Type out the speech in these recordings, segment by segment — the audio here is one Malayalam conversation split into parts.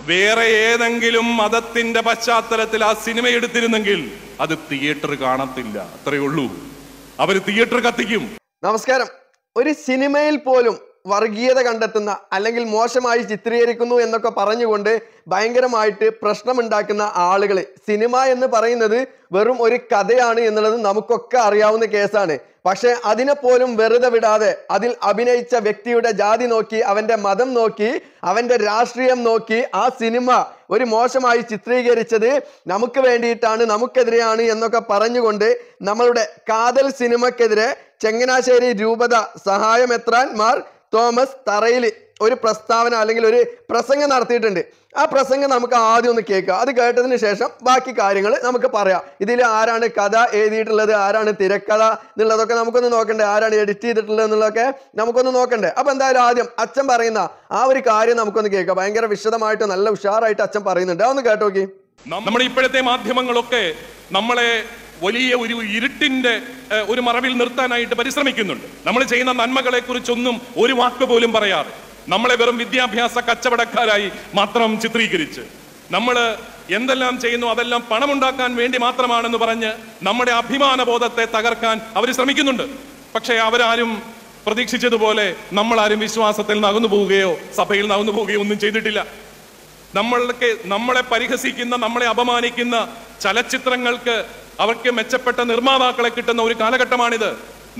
വേറെ ഏതെങ്കിലും മതത്തിന്റെ പശ്ചാത്തലത്തിൽ ആ സിനിമ എടുത്തിരുന്നെങ്കിൽ അത് തിയേറ്റർ കാണത്തില്ല. അത്രയേ ഉള്ളൂ. അവര് തിയേറ്റർ കത്തിക്കും. നമസ്കാരം. ഒരു സിനിമയിൽ പോലും വർഗീയത കണ്ടെത്തുന്ന അല്ലെങ്കിൽ മോശമായി ചിത്രീകരിക്കുന്നു എന്നൊക്കെ പറഞ്ഞുകൊണ്ട് ഭയങ്കരമായിട്ട് പ്രശ്നമുണ്ടാക്കുന്ന ആളുകൾ, സിനിമ എന്ന് പറയുന്നത് വെറും ഒരു കഥയാണ് എന്നുള്ളത് നമുക്കൊക്കെ അറിയാവുന്ന കേസാണ്. പക്ഷെ അതിനെ പോലും വെറുതെ വിടാതെ അതിൽ അഭിനയിച്ച വ്യക്തിയുടെ ജാതി നോക്കി, അവന്റെ മതം നോക്കി, അവന്റെ രാഷ്ട്രീയം നോക്കി ആ സിനിമ ഒരു മോശമായി ചിത്രീകരിച്ചത് നമുക്ക് വേണ്ടിയിട്ടാണ്, നമുക്കെതിരെയാണ് എന്നൊക്കെ പറഞ്ഞുകൊണ്ട് നമ്മളുടെ കാതൽ സിനിമക്കെതിരെ ചങ്ങനാശ്ശേരി രൂപത സഹായമെത്രാൻ മാർ തോമസ് തറയിൽ ഒരു പ്രസ്താവന അല്ലെങ്കിൽ ഒരു പ്രസംഗം നടത്തിയിട്ടുണ്ട്. ആ പ്രസംഗം നമുക്ക് ആദ്യം ഒന്ന് കേൾക്കുക. അത് കേട്ടതിന് ശേഷം ബാക്കി കാര്യങ്ങൾ നമുക്ക് പറയാം. ഇതിൽ ആരാണ് കഥ എഴുതിയിട്ടുള്ളത്, ആരാണ് തിരക്കഥ എന്നുള്ളതൊക്കെ നമുക്കൊന്ന് നോക്കണ്ടേ, ആരാണ് എഡിറ്റ് ചെയ്തിട്ടുള്ളത് എന്നുള്ളതൊക്കെ നമുക്കൊന്ന് നോക്കണ്ടേ. അപ്പൊ എന്തായാലും ആദ്യം അച്ഛൻ പറയുന്ന ആ ഒരു കാര്യം നമുക്കൊന്ന് കേൾക്കാം. ഭയങ്കര വിശദമായിട്ട് നല്ല ഉഷാറായിട്ട് അച്ഛൻ പറയുന്നുണ്ട്. അതൊന്ന് കേട്ടോക്കി. നമ്മുടെ ഇപ്പോഴത്തെ മാധ്യമങ്ങളൊക്കെ നമ്മളെ വലിയ ഒരു ഇരുട്ടിന്റെ ഒരു മറവിൽ നിർത്താനായിട്ട് പരിശ്രമിക്കുന്നുണ്ട്. നമ്മൾ ചെയ്യുന്ന നന്മകളെ കുറിച്ചൊന്നും ഒരു വാക്ക് പോലും പറയാറ്, നമ്മളെ വെറും വിദ്യാഭ്യാസ കച്ചവടക്കാരായി മാത്രം ചിത്രീകരിച്ച്, നമ്മൾ എന്തെല്ലാം ചെയ്യുന്നു അതെല്ലാം പണമുണ്ടാക്കാൻ വേണ്ടി മാത്രമാണെന്ന് പറഞ്ഞ് നമ്മുടെ അഭിമാനബോധത്തെ തകർക്കാൻ അവർ ശ്രമിക്കുന്നുണ്ട്. പക്ഷേ അവരാരും പ്രതീക്ഷിച്ചതുപോലെ നമ്മളാരും വിശ്വാസത്തിൽ നിന്ന് അകന്നു പോവുകയോ സഭയിൽ നിന്ന് അകന്നു പോവുകയോ ഒന്നും ചെയ്തിട്ടില്ല. നമ്മളെ പരിഹസിക്കുന്ന, നമ്മളെ അപമാനിക്കുന്ന ചലച്ചിത്രങ്ങൾക്ക് അവർക്ക് മെച്ചപ്പെട്ട നിർമ്മാതാക്കളെ കിട്ടുന്ന ഒരു കാലഘട്ടമാണിത്.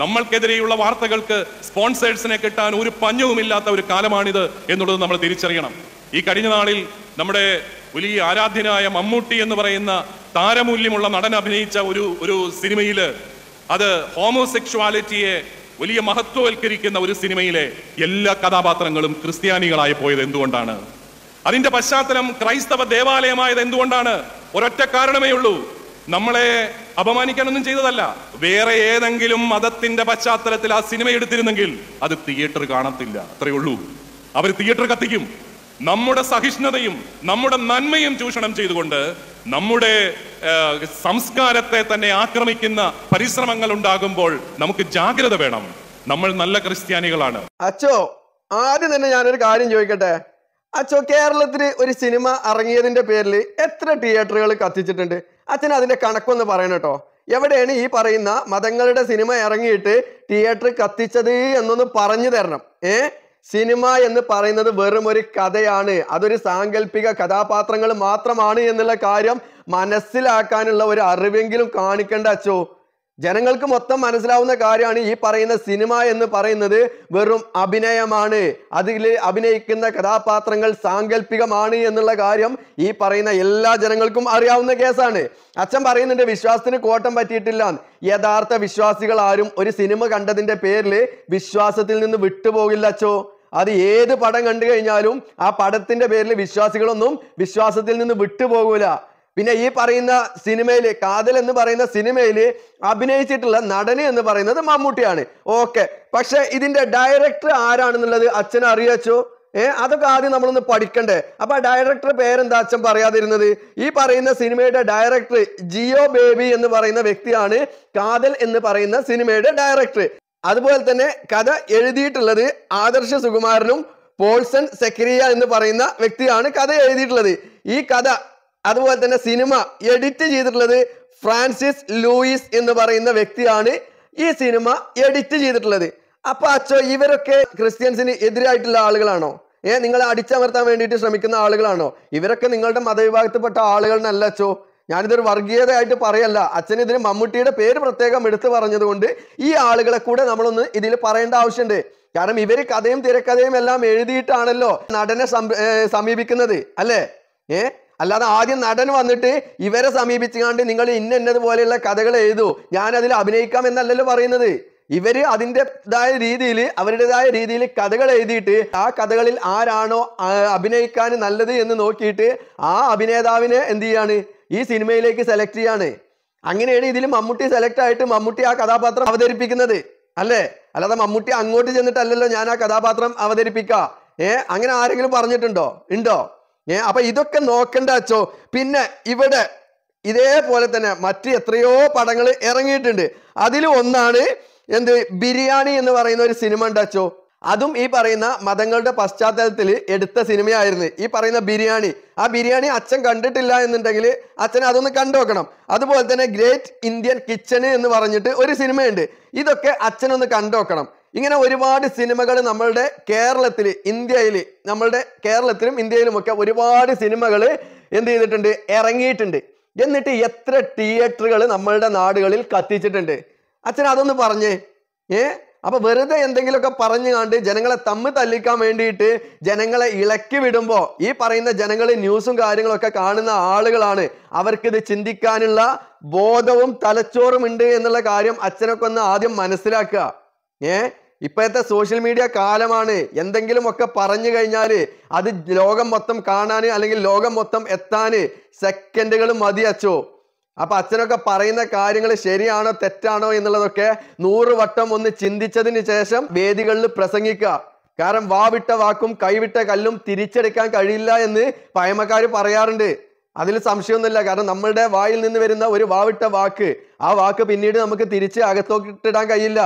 നമ്മൾക്കെതിരെയുള്ള വാർത്തകൾക്ക് സ്പോൺസേഴ്സിനെ കിട്ടാൻ ഒരു പഞ്ഞവുമില്ലാത്ത ഒരു കാലമാണിത് എന്നുള്ളത് നമ്മൾ തിരിച്ചറിയണം. ഈ കഴിഞ്ഞ നാളിൽ നമ്മുടെ വലിയ ആരാധ്യനായ മമ്മൂട്ടി എന്ന് പറയുന്ന താരമൂല്യമുള്ള നടൻ അഭിനയിച്ച ഒരു സിനിമയില്, അത് ഹോമോസെക്ഷുവാലിറ്റിയെ വലിയ മഹത്വവൽക്കരിക്കുന്ന ഒരു സിനിമയിലെ എല്ലാ കഥാപാത്രങ്ങളും ക്രിസ്ത്യാനികളായി പോയത് എന്തുകൊണ്ടാണ്? അതിന്റെ പശ്ചാത്തലം ക്രൈസ്തവ ദേവാലയമായത് എന്തുകൊണ്ടാണ്? ഒരൊറ്റ കാരണമേ ഉള്ളൂ, നമ്മളെ അപമാനിക്കാനൊന്നും ചെയ്തതല്ല. വേറെ ഏതെങ്കിലും മതത്തിന്റെ പശ്ചാത്തലത്തിൽ ആ സിനിമ എടുത്തിരുന്നെങ്കിൽ അത് തിയേറ്റർ കാണത്തില്ല. അത്രയേ ഉള്ളൂ. അവർ തിയേറ്റർ കത്തിക്കും. നമ്മുടെ സഹിഷ്ണുതയും നമ്മുടെ നന്മയും ചൂഷണം ചെയ്തുകൊണ്ട് നമ്മുടെ സംസ്കാരത്തെ തന്നെ ആക്രമിക്കുന്ന പരിശ്രമങ്ങൾ ഉണ്ടാകുമ്പോൾ നമുക്ക് ജാഗ്രത വേണം. നമ്മൾ നല്ല ക്രിസ്ത്യാനികളാണ്. അച്ചോ, ആദ്യം തന്നെ ഞാനൊരു കാര്യം ചോദിക്കട്ടെ. അച്ചോ, കേരളത്തില് ഒരു സിനിമ ഇറങ്ങിയതിന്റെ പേരിൽ എത്ര തിയേറ്ററുകൾ കത്തിച്ചിട്ടുണ്ട്? അച്ഛൻ അതിന്റെ കണക്കൊന്ന് പറയണം കേട്ടോ. എവിടെയാണ് ഈ പറയുന്ന മതങ്ങളുടെ സിനിമ ഇറങ്ങിയിട്ട് തിയേറ്റർ കത്തിച്ചത് എന്നൊന്ന് പറഞ്ഞു തരണം. സിനിമ എന്ന് പറയുന്നത് വെറും ഒരു കഥയാണ്, അതൊരു സാങ്കല്പിക കഥാപാത്രങ്ങൾ മാത്രമാണ് എന്നുള്ള കാര്യം മനസ്സിലാക്കാനുള്ള ഒരു അറിവെങ്കിലും കാണിക്കേണ്ട അച്ചോ. ജനങ്ങൾക്ക് മൊത്തം മനസ്സിലാവുന്ന കാര്യമാണ് ഈ പറയുന്ന സിനിമ എന്ന് പറയുന്നത് വെറും അഭിനയമാണ്, അതിൽ അഭിനയിക്കുന്ന കഥാപാത്രങ്ങൾ സാങ്കല്പികമാണ് എന്നുള്ള കാര്യം ഈ പറയുന്ന എല്ലാ ജനങ്ങൾക്കും അറിയാവുന്ന കേസാണ്. അച്ഛൻ പറയുന്നുണ്ട് വിശ്വാസത്തിന് കോട്ടം പറ്റിയിട്ടില്ല. യഥാർത്ഥ വിശ്വാസികൾ ആരും ഒരു സിനിമ കണ്ടതിന്റെ പേരിൽ വിശ്വാസത്തിൽ നിന്ന് വിട്ടുപോകില്ല അച്ചോ. അത് ഏത് പടം കണ്ടു കഴിഞ്ഞാലും ആ പടത്തിന്റെ പേരിൽ വിശ്വാസികളൊന്നും വിശ്വാസത്തിൽ നിന്ന് വിട്ടുപോകൂല. പിന്നെ ഈ പറയുന്ന സിനിമയില്, കാതൽ എന്ന് പറയുന്ന സിനിമയില് അഭിനയിച്ചിട്ടുള്ള നടന് എന്ന് പറയുന്നത് മമ്മൂട്ടിയാണ്. ഓക്കെ, പക്ഷെ ഇതിന്റെ ഡയറക്ടർ ആരാണെന്നുള്ളത് അച്ഛൻ അറിയാച്ചോ? അതൊക്കെ ആദ്യം നമ്മളൊന്ന് പഠിക്കണ്ടേ. അപ്പൊ ആ ഡയറക്ടർ പേരെന്താ അച്ഛൻ പറയാതിരുന്നത്? ഈ പറയുന്ന സിനിമയുടെ ഡയറക്ടർ ജിയോ ബേബി എന്ന് പറയുന്ന വ്യക്തിയാണ് കാതൽ എന്ന് പറയുന്ന സിനിമയുടെ ഡയറക്ടർ. അതുപോലെ തന്നെ കഥ എഴുതിയിട്ടുള്ളത് ആദർശ സുകുമാരനും പോൾസൺ സെക്രിയ എന്ന് പറയുന്ന വ്യക്തിയാണ് കഥ എഴുതിയിട്ടുള്ളത്. ഈ കഥ അതുപോലെ തന്നെ സിനിമ എഡിറ്റ് ചെയ്തിട്ടുള്ളത് ഫ്രാൻസിസ് ലൂയിസ് എന്ന് പറയുന്ന വ്യക്തിയാണ് ഈ സിനിമ എഡിറ്റ് ചെയ്തിട്ടുള്ളത്. അപ്പൊ അച്ചോ, ഇവരൊക്കെ ക്രിസ്ത്യൻസിന് എതിരായിട്ടുള്ള ആളുകളാണോ? നിങ്ങളെ അടിച്ചമർത്താൻ വേണ്ടിയിട്ട് ശ്രമിക്കുന്ന ആളുകളാണോ? ഇവരൊക്കെ നിങ്ങളുടെ മതവിഭാഗത്തിൽപ്പെട്ട ആളുകളെന്നല്ല അച്ചോ. ഞാനിതൊരു വർഗീയതയായിട്ട് പറയല്ല. അച്ഛൻ ഇതിന് മമ്മൂട്ടിയുടെ പേര് പ്രത്യേകം എടുത്തു പറഞ്ഞത് കൊണ്ട് ഈ ആളുകളെ കൂടെ നമ്മളൊന്ന് ഇതിൽ പറയേണ്ട ആവശ്യമുണ്ട്. കാരണം ഇവര് കഥയും തിരക്കഥയും എല്ലാം എഴുതിയിട്ടാണല്ലോ നടനെ സമീപിക്കുന്നത്, അല്ലേ? അല്ലാതെ ആദ്യം നടൻ വന്നിട്ട് ഇവരെ സമീപിച്ചുകൊണ്ട് നിങ്ങൾ ഇന്നതുപോലെയുള്ള കഥകൾ എഴുതൂ, ഞാൻ അതിൽ അഭിനയിക്കാം എന്നല്ലല്ലോ പറയുന്നത്. ഇവര് അതിൻ്റെതായ രീതിയിൽ അവരുടേതായ രീതിയിൽ കഥകൾ എഴുതിയിട്ട് ആ കഥകളിൽ ആരാണോ അഭിനയിക്കാൻ നല്ലത് എന്ന് നോക്കിയിട്ട് ആ അഭിനേതാവിനെ എന്ത് ചെയ്യാണ്, ഈ സിനിമയിലേക്ക് സെലക്ട് ചെയ്യാണ്. അങ്ങനെയാണ് ഇതിൽ മമ്മൂട്ടി സെലക്ട് ആയിട്ട് മമ്മൂട്ടി ആ കഥാപാത്രം അവതരിപ്പിക്കുന്നത്, അല്ലേ? അല്ലാതെ മമ്മൂട്ടി അങ്ങോട്ട് ചെന്നിട്ടല്ലല്ലോ ഞാൻ ആ കഥാപാത്രം അവതരിപ്പിക്കാം. അങ്ങനെ ആരെങ്കിലും പറഞ്ഞിട്ടുണ്ടോ? ഉണ്ടോ? അപ്പൊ ഇതൊക്കെ നോക്കണ്ട അച്ചോ. പിന്നെ ഇവിടെ ഇതേപോലെ തന്നെ മറ്റ് എത്രയോ പടങ്ങൾ ഇറങ്ങിയിട്ടുണ്ട്. അതിൽ ഒന്നാണ് എന്ത്, ബിരിയാണി എന്ന് പറയുന്ന ഒരു സിനിമ ഉണ്ട് അച്ചോ. അതും ഈ പറയുന്ന മതങ്ങളുടെ പശ്ചാത്തലത്തിൽ എടുത്ത സിനിമയായിരുന്നു ഈ പറയുന്ന ബിരിയാണി. ആ ബിരിയാണി അച്ഛൻ കണ്ടിട്ടില്ല എന്നുണ്ടെങ്കിൽ അച്ഛൻ അതൊന്ന് കണ്ടു നോക്കണം. അതുപോലെ തന്നെ ഗ്രേറ്റ് ഇന്ത്യൻ കിച്ചണ് എന്ന് പറഞ്ഞിട്ട് ഒരു സിനിമയുണ്ട്. ഇതൊക്കെ അച്ഛനൊന്ന് കണ്ടു നോക്കണം. ഇങ്ങനെ ഒരുപാട് സിനിമകൾ നമ്മളുടെ കേരളത്തിൽ, ഇന്ത്യയിൽ, നമ്മളുടെ കേരളത്തിലും ഇന്ത്യയിലും ഒക്കെ ഒരുപാട് സിനിമകൾ എന്ത് ചെയ്തിട്ടുണ്ട്, ഇറങ്ങിയിട്ടുണ്ട്. എന്നിട്ട് എത്ര തിയേറ്ററുകൾ നമ്മളുടെ നാടുകളിൽ കത്തിച്ചിട്ടുണ്ട്. അച്ഛൻ അതൊന്ന് പറഞ്ഞേ. അപ്പൊ വെറുതെ എന്തെങ്കിലുമൊക്കെ പറഞ്ഞു കണ്ട് ജനങ്ങളെ തമ്മിൽ തല്ലിക്കാൻ വേണ്ടിയിട്ട് ജനങ്ങളെ ഇളക്കി വിടുമ്പോ ഈ പറയുന്ന ജനങ്ങൾ ന്യൂസും കാര്യങ്ങളൊക്കെ കാണുന്ന ആളുകളാണ്. അവർക്കിത് ചിന്തിക്കാനുള്ള ബോധവും തലച്ചോറും ഉണ്ട് എന്നുള്ള കാര്യം അച്ഛനൊക്കെ ഒന്ന് ആദ്യം മനസ്സിലാക്കുക. ഇപ്പോഴത്തെ സോഷ്യൽ മീഡിയ കാലമാണ്. എന്തെങ്കിലും ഒക്കെ പറഞ്ഞു കഴിഞ്ഞാല് അത് ലോകം മൊത്തം കാണാന് അല്ലെങ്കിൽ ലോകം മൊത്തം എത്താന് സെക്കൻഡുകൾ മതി അച്ചോ. അപ്പൊ അച്ഛനൊക്കെ പറയുന്ന കാര്യങ്ങൾ ശരിയാണോ തെറ്റാണോ എന്നുള്ളതൊക്കെ 100 വട്ടം ഒന്ന് ചിന്തിച്ചതിന് ശേഷം വേദികളിൽ പ്രസംഗിക്കുക. കാരണം വാവിട്ട വാക്കും കൈവിട്ട കല്ലും തിരിച്ചെടുക്കാൻ കഴിയില്ല എന്ന് പഴമക്കാര് പറയാറുണ്ട്. അതിൽ സംശയമൊന്നുമില്ല. കാരണം നമ്മളുടെ വായിൽ നിന്ന് വരുന്ന ഒരു വാവിട്ട വാക്ക്, ആ വാക്ക് പിന്നീട് നമുക്ക് തിരിച്ച് അകത്തോട്ടിടാൻ കഴിയില്ല.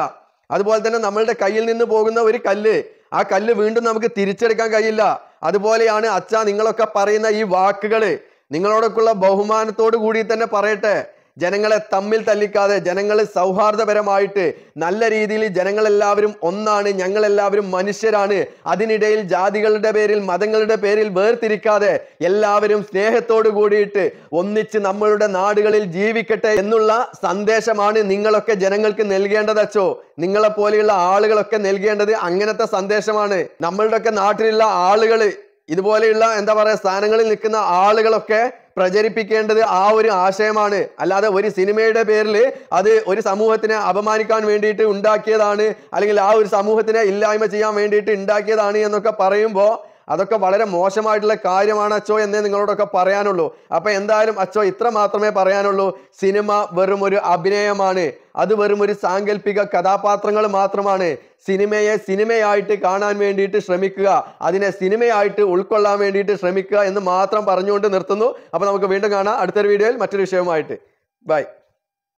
അതുപോലെ തന്നെ നമ്മളുടെ കയ്യിൽ നിന്ന് പോകുന്ന ഒരു കല്ല്, ആ കല്ല് വീണ്ടും നമുക്ക് തിരിച്ചെടുക്കാൻ കഴിയില്ല. അതുപോലെയാണ് അച്ഛാ നിങ്ങളൊക്കെ പറയുന്ന ഈ വാക്കുകള്. നിങ്ങളോടൊക്കെയുള്ള ബഹുമാനത്തോടു കൂടി തന്നെ പറയട്ടെ, ജനങ്ങളെ തമ്മിൽ തല്ലിക്കാതെ ജനങ്ങൾ സൗഹാർദ്ദപരമായിട്ട് നല്ല രീതിയിൽ ജനങ്ങളെല്ലാവരും ഒന്നാണ്, ഞങ്ങളെല്ലാവരും മനുഷ്യരാണ്, അതിനിടയിൽ ജാതികളുടെ പേരിൽ മതങ്ങളുടെ പേരിൽ വേർതിരിക്കാതെ എല്ലാവരും സ്നേഹത്തോടു കൂടിയിട്ട് ഒന്നിച്ച് നമ്മളുടെ നാടുകളിൽ ജീവിക്കട്ടെ എന്നുള്ള സന്ദേശമാണ് നിങ്ങളൊക്കെ ജനങ്ങൾക്ക് നൽകേണ്ടത് അച്ചോ. നിങ്ങളെ പോലെയുള്ള ആളുകളൊക്കെ നൽകേണ്ടത് അങ്ങനത്തെ സന്ദേശമാണ്. നമ്മളുടെയൊക്കെ നാട്ടിലുള്ള ആളുകൾ, ഇതുപോലെയുള്ള എന്താ പറയുക സ്ഥാനങ്ങളിൽ നിൽക്കുന്ന ആളുകളൊക്കെ പ്രചരിപ്പിക്കേണ്ടത് ആ ഒരു ആശയമാണ്. അല്ലാതെ ഒരു സിനിമയുടെ പേരിൽ അത് ഒരു സമൂഹത്തിനെ അപമാനിക്കാൻ വേണ്ടിയിട്ട് ഉണ്ടാക്കിയതാണ്, അല്ലെങ്കിൽ ആ ഒരു സമൂഹത്തിനെ ഇല്ലായ്മ ചെയ്യാൻ വേണ്ടിയിട്ട് ഉണ്ടാക്കിയതാണ് എന്നൊക്കെ പറയുമ്പോൾ അതൊക്കെ വളരെ മോശമായിട്ടുള്ള കാര്യമാണ് അച്ചോ എന്നേ നിങ്ങളോടൊക്കെ പറയാനുള്ളൂ. അപ്പൊ എന്തായാലും അച്ചോ ഇത്ര മാത്രമേ പറയാനുള്ളൂ. സിനിമ വെറും ഒരു അഭിനയമാണ്. അത് വെറും ഒരു സാങ്കല്പിക കഥാപാത്രങ്ങൾ മാത്രമാണ്. സിനിമയെ സിനിമയായിട്ട് കാണാൻ വേണ്ടിയിട്ട് ശ്രമിക്കുക, അതിനെ സിനിമയായിട്ട് ഉൾക്കൊള്ളാൻ വേണ്ടിയിട്ട് ശ്രമിക്കുക എന്ന് മാത്രം പറഞ്ഞുകൊണ്ട് നിർത്തുന്നു. അപ്പൊ നമുക്ക് വീണ്ടും കാണാം അടുത്തൊരു വീഡിയോയിൽ മറ്റൊരു വിഷയവുമായിട്ട്. ബൈ.